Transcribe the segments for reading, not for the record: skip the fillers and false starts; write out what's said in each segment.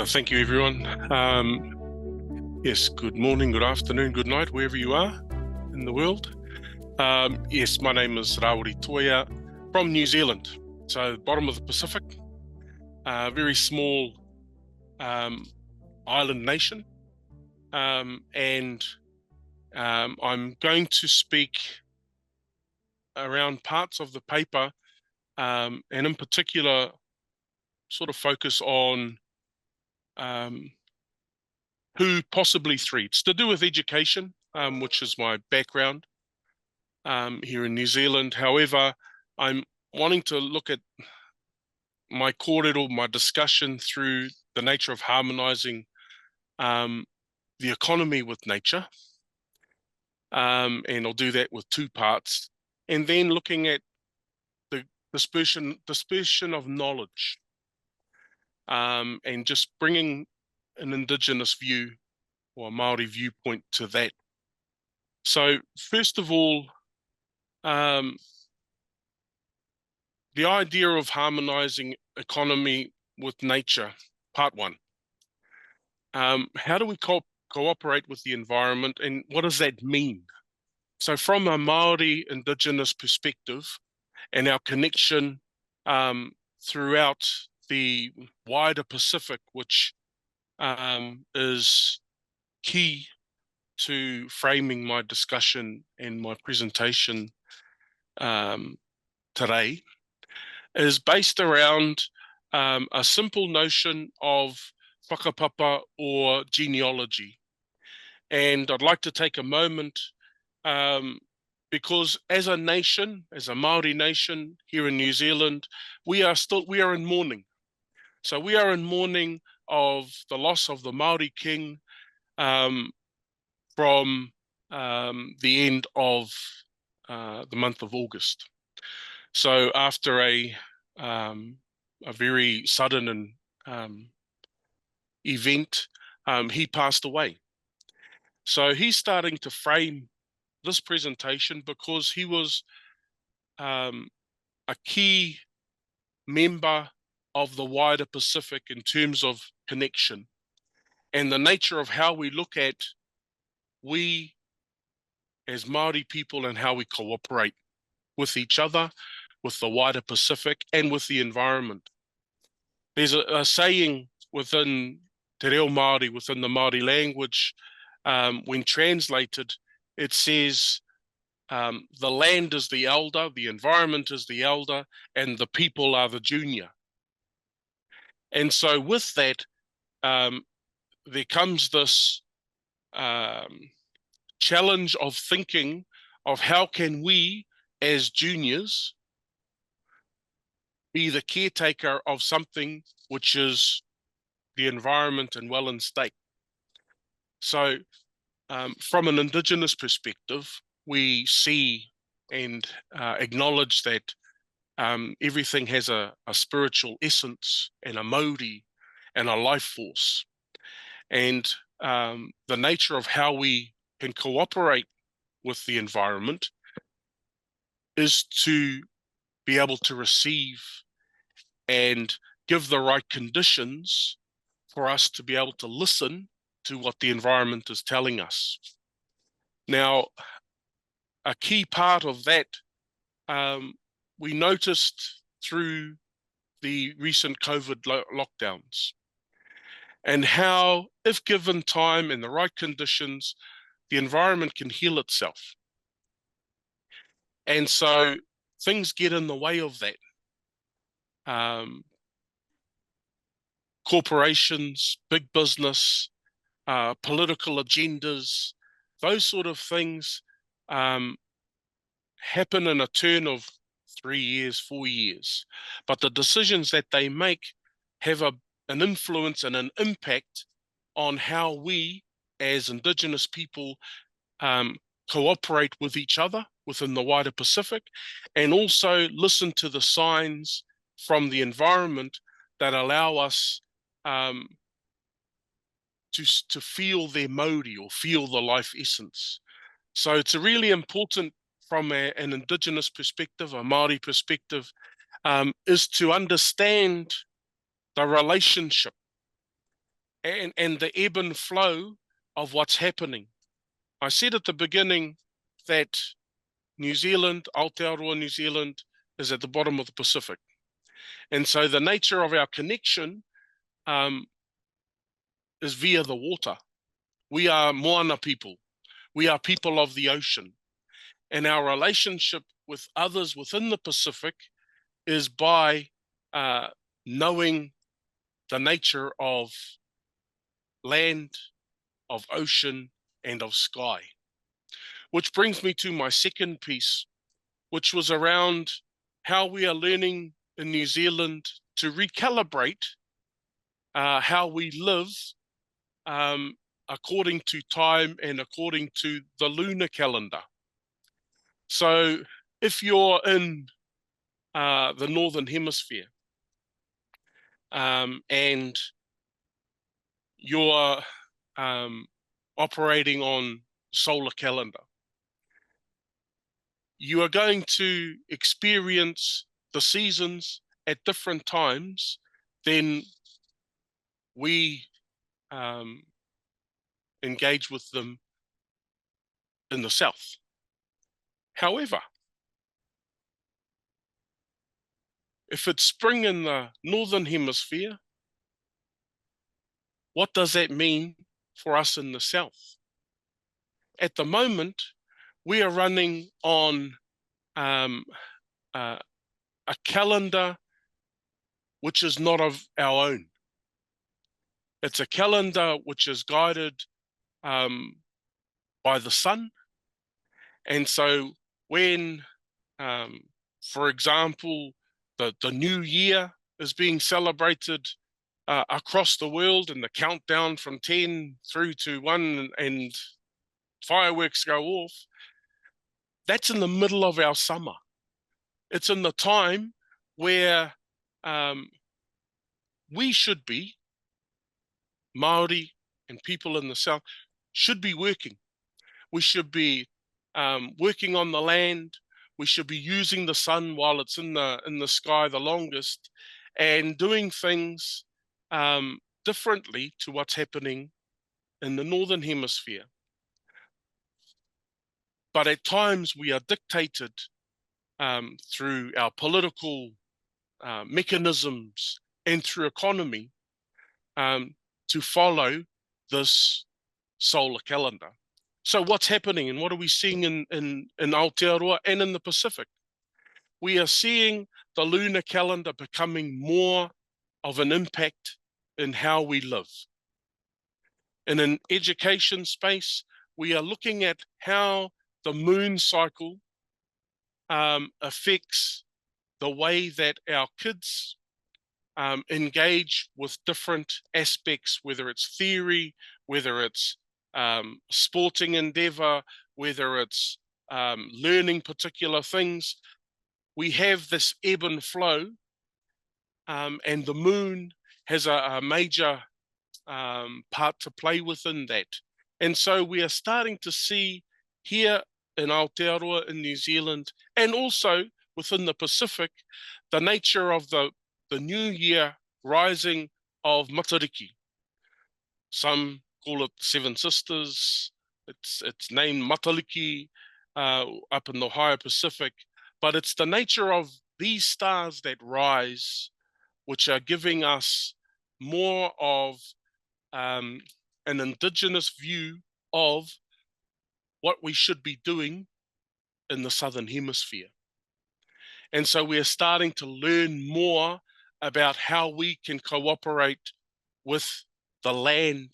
Thank you, everyone. Yes, good morning, good afternoon, good night, wherever you are in the world. Yes, my name is Rawiri Toia from New Zealand, so bottom of the Pacific, very small island nation, and I'm going to speak around parts of the paper, and in particular, sort of focus on who possibly three. It's to do with education, which is my background here in New Zealand. However, I'm wanting to look at my kōrero, my discussion through the nature of harmonizing the economy with nature. And I'll do that with two parts. And then looking at the dispersion of knowledge, and just bringing an Indigenous view or a Māori viewpoint to that. So first of all, the idea of harmonizing economy with nature, part one. How do we cooperate with the environment, and what does that mean? So from a Māori Indigenous perspective and our connection throughout the wider Pacific, which is key to framing my discussion and my presentation today, is based around a simple notion of whakapapa or genealogy. And I'd like to take a moment because as a nation, as a Māori nation here in New Zealand, we are in mourning. So we are in mourning of the loss of the Māori king from the end of the month of August. So after a very sudden and event, he passed away. So he's starting to frame this presentation because he was a key member of the wider Pacific in terms of connection and the nature of how we look at we as Māori people and how we cooperate with each other, with the wider Pacific, and with the environment. There's a saying within Te Reo Māori, within the Māori language, when translated, it says, the land is the elder, the environment is the elder, and the people are the junior. And so with that, there comes this challenge of thinking of how can we, as juniors, be the caretaker of something which is the environment and well in state. So from an Indigenous perspective, we see and acknowledge that everything has a spiritual essence and a mauri and a life force. And the nature of how we can cooperate with the environment is to be able to receive and give the right conditions for us to be able to listen to what the environment is telling us. Now, a key part of that, we noticed through the recent COVID lockdowns, and how, if given time and the right conditions, the environment can heal itself. And so things get in the way of that. Corporations, big business, political agendas, those sort of things happen in a turn of 3 years, 4 years. But the decisions that they make have an influence and an impact on how we, as Indigenous people, cooperate with each other within the wider Pacific, and also listen to the signs from the environment that allow us to feel their mauri or feel the life essence. So it's a really important from an Indigenous perspective, a Māori perspective, is to understand the relationship and the ebb and flow of what's happening. I said at the beginning that New Zealand, Aotearoa New Zealand, is at the bottom of the Pacific. And so the nature of our connection is via the water. We are moana people. We are people of the ocean. And our relationship with others within the Pacific is by knowing the nature of land, of ocean, and of sky. Which brings me to my second piece, which was around how we are learning in New Zealand to recalibrate how we live according to time and according to the lunar calendar. So if you're in the Northern Hemisphere and you're operating on solar calendar, you are going to experience the seasons at different times than we engage with them in the south. However, if it's spring in the Northern Hemisphere, what does that mean for us in the south? At the moment, we are running on a calendar which is not of our own. It's a calendar which is guided by the sun. And so when, for example, the new year is being celebrated across the world and the countdown from 10 through to 1 and fireworks go off, that's in the middle of our summer. It's in the time where we should be, Māori and people in the south, should be working. We should be working on the land. We should be using the sun while it's in the sky the longest and doing things differently to what's happening in the Northern Hemisphere. But at times we are dictated through our political mechanisms and through economy to follow this solar calendar. So what's happening and what are we seeing in Aotearoa and in the Pacific? We are seeing the lunar calendar becoming more of an impact in how we live. In an education space, we are looking at how the moon cycle affects the way that our kids engage with different aspects, whether it's theory, whether it's sporting endeavor, whether it's learning particular things. We have this ebb and flow, and the moon has a major part to play within that. And so we are starting to see here in Aotearoa in New Zealand, and also within the Pacific, the nature of the new year rising of Matariki. Some call it Seven Sisters. It's named Matariki up in the higher Pacific, but it's the nature of these stars that rise, which are giving us more of an indigenous view of what we should be doing in the Southern Hemisphere. And so we are starting to learn more about how we can cooperate with the land,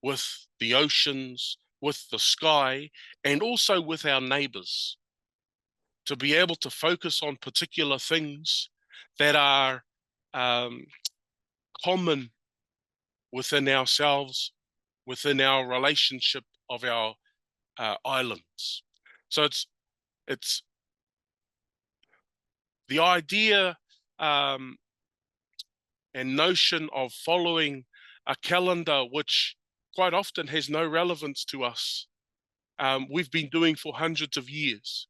with the oceans, with the sky, and also with our neighbors, to be able to focus on particular things that are common within ourselves, within our relationship of our islands. So it's the idea and notion of following a calendar which quite often has no relevance to us. We've been doing for hundreds of years.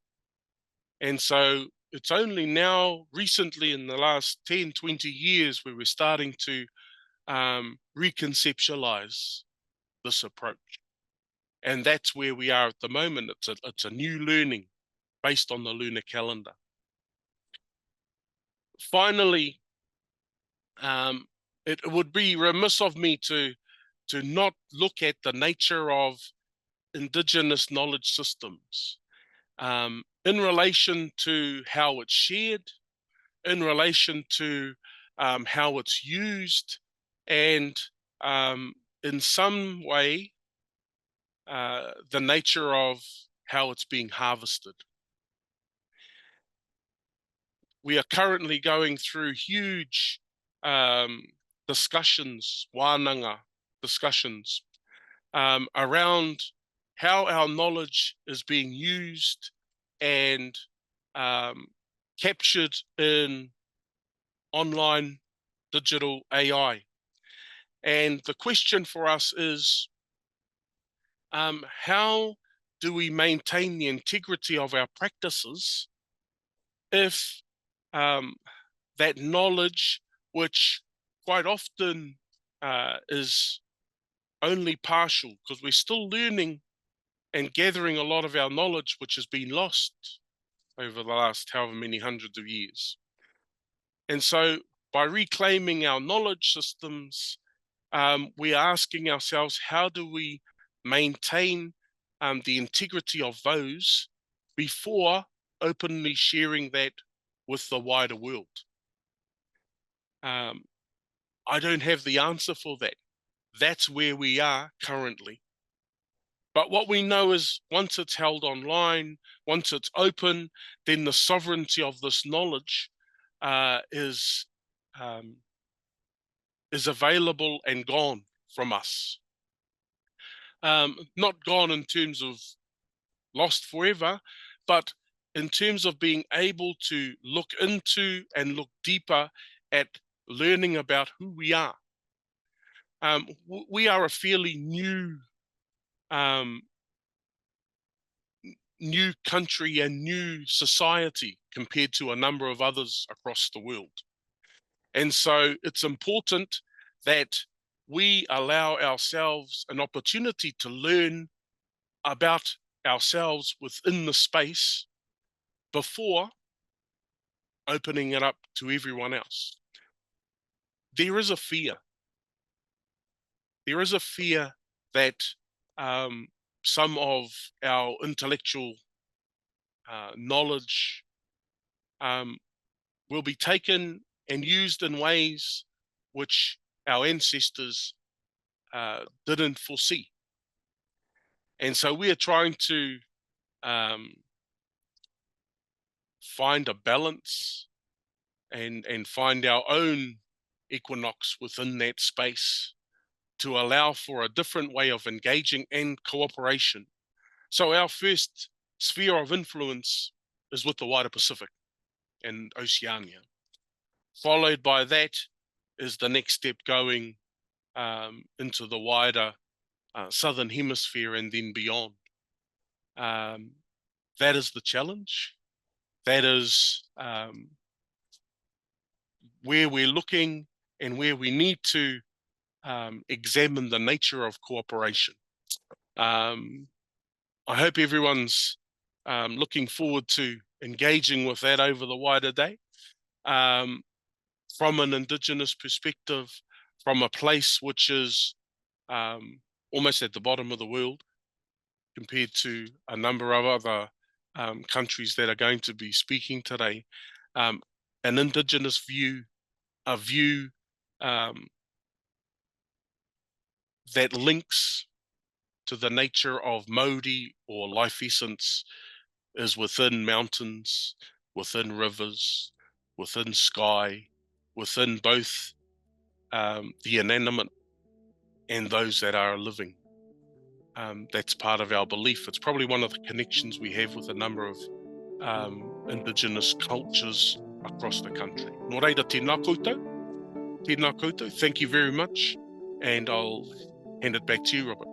And so it's only now recently in the last 10, 20 years where we're starting to reconceptualize this approach. And that's where we are at the moment. It's a new learning based on the lunar calendar. Finally, it would be remiss of me to not look at the nature of Indigenous knowledge systems in relation to how it's shared, in relation to how it's used, and in some way, the nature of how it's being harvested. We are currently going through huge discussions, wānanga discussions, around how our knowledge is being used and captured in online digital AI. And the question for us is, how do we maintain the integrity of our practices if that knowledge, which quite often is only partial, because we're still learning and gathering a lot of our knowledge, which has been lost over the last however many hundreds of years. And so by reclaiming our knowledge systems, we are asking ourselves, how do we maintain the integrity of those before openly sharing that with the wider world? I don't have the answer for that. That's where we are currently. But what we know is once it's held online, once it's open, then the sovereignty of this knowledge is available and gone from us. Not gone in terms of lost forever, but in terms of being able to look into and look deeper at learning about who we are. We are a fairly new country and new society compared to a number of others across the world. And so it's important that we allow ourselves an opportunity to learn about ourselves within the space before opening it up to everyone else. There is a fear. There is a fear that some of our intellectual knowledge will be taken and used in ways which our ancestors didn't foresee. And so we are trying to find a balance and find our own equinox within that space to allow for a different way of engaging and cooperation. So our first sphere of influence is with the wider Pacific and Oceania. Followed by that is the next step going into the wider Southern Hemisphere and then beyond. That is the challenge. That is where we're looking and where we need to examine the nature of cooperation. I hope everyone's looking forward to engaging with that over the wider day. From an Indigenous perspective, from a place which is almost at the bottom of the world compared to a number of other countries that are going to be speaking today, an Indigenous view, a view that links to the nature of Maori or life essence is within mountains, within rivers, within sky, within both the inanimate and those that are living. That's part of our belief. It's probably one of the connections we have with a number of Indigenous cultures across the country. Nō reira, tēnā koutou. Tēnā koutou. Thank you very much. And I'll hand it back to you, Robert.